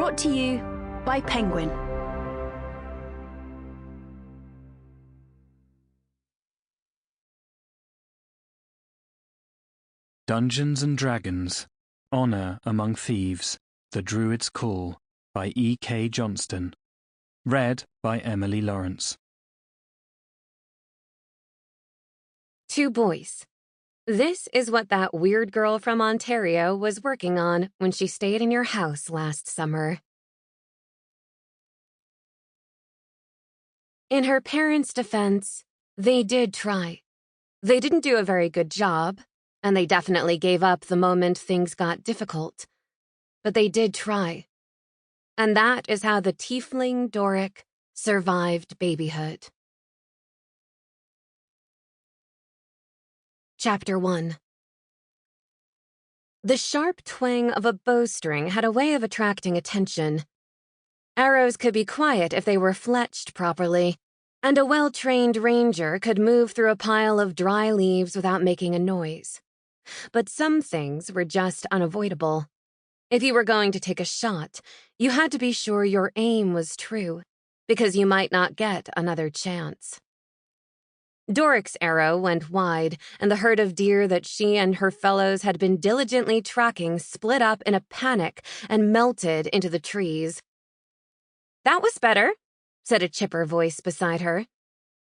Brought to you by Penguin. Dungeons and Dragons, Honor Among Thieves, The Druid's Call by E.K Johnston. Read by Emily Lawrence. To Boyce. This is what that weird girl from Ontario was working on when she stayed in your house last summer. In her parents' defense, they did try. They didn't do a very good job, and they definitely gave up the moment things got difficult. But they did try. And that is how the tiefling Doric survived babyhood. Chapter 1. The sharp twang of a bowstring had a way of attracting attention. Arrows could be quiet if they were fletched properly, and a well-trained ranger could move through a pile of dry leaves without making a noise. But some things were just unavoidable. If you were going to take a shot, you had to be sure your aim was true, because you might not get another chance. Doric's arrow went wide, and the herd of deer that she and her fellows had been diligently tracking split up in a panic and melted into the trees. "That was better," said a chipper voice beside her.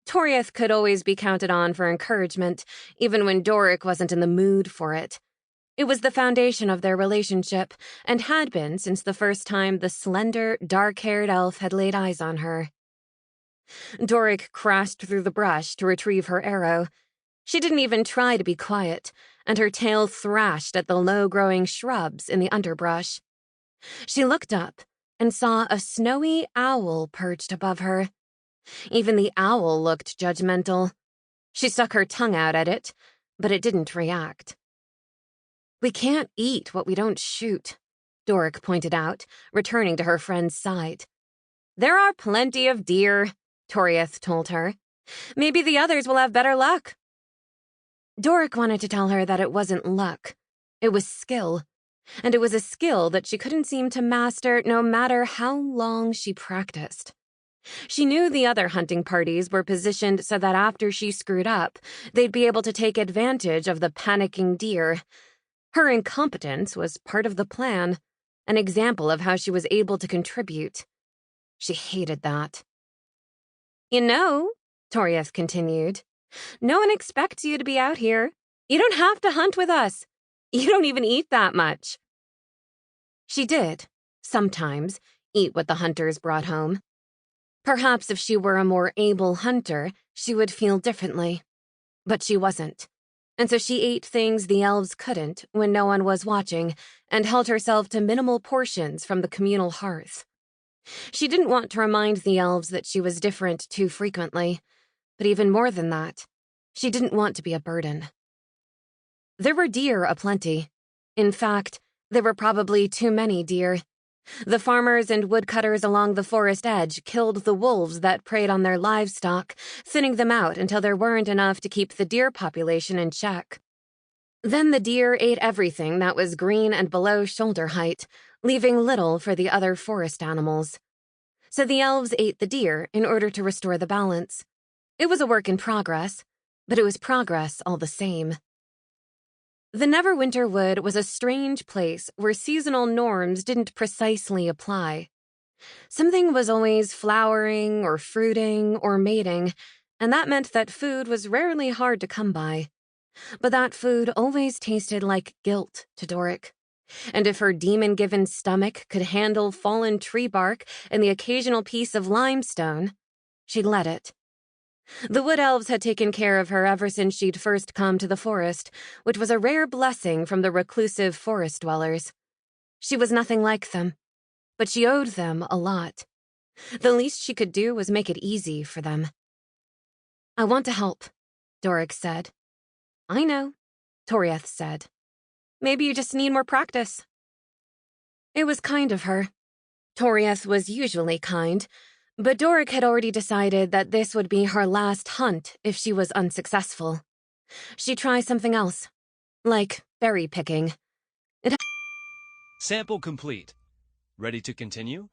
Toriath could always be counted on for encouragement, even when Doric wasn't in the mood for it. It was the foundation of their relationship, and had been since the first time the slender, dark-haired elf had laid eyes on her. Doric crashed through the brush to retrieve her arrow. She didn't even try to be quiet, and her tail thrashed at the low-growing shrubs in the underbrush. She looked up and saw a snowy owl perched above her. Even the owl looked judgmental. She stuck her tongue out at it, but it didn't react. "We can't eat what we don't shoot," Doric pointed out, returning to her friend's side. "There are plenty of deer," Toriath told her. "Maybe the others will have better luck." Doric wanted to tell her that it wasn't luck. It was skill. And it was a skill that she couldn't seem to master no matter how long she practiced. She knew the other hunting parties were positioned so that after she screwed up, they'd be able to take advantage of the panicking deer. Her incompetence was part of the plan, an example of how she was able to contribute. She hated that. "You know," Toriath continued, "no one expects you to be out here. You don't have to hunt with us. You don't even eat that much." She did, sometimes, eat what the hunters brought home. Perhaps if she were a more able hunter, she would feel differently. But she wasn't. And so she ate things the elves couldn't when no one was watching, and held herself to minimal portions from the communal hearth. She didn't want to remind the elves that she was different too frequently, but even more than that, she didn't want to be a burden. There were deer aplenty. In fact, there were probably too many deer. The farmers and woodcutters along the forest edge killed the wolves that preyed on their livestock, thinning them out until there weren't enough to keep the deer population in check. Then the deer ate everything that was green and below shoulder height, leaving little for the other forest animals. So the elves ate the deer in order to restore the balance. It was a work in progress, but it was progress all the same. The Neverwinter Wood was a strange place where seasonal norms didn't precisely apply. Something was always flowering or fruiting or mating, and that meant that food was rarely hard to come by. But that food always tasted like guilt to Doric. And if her demon-given stomach could handle fallen tree bark and the occasional piece of limestone, she'd let it. The wood elves had taken care of her ever since she'd first come to the forest, which was a rare blessing from the reclusive forest dwellers. She was nothing like them, but she owed them a lot. The least she could do was make it easy for them. "I want to help," Doric said. "I know," Toriath said. "Maybe you just need more practice." It was kind of her. Toriath was usually kind, but Doric had already decided that this would be her last hunt if she was unsuccessful. She'd try something else, like berry picking. Sample complete. Ready to continue?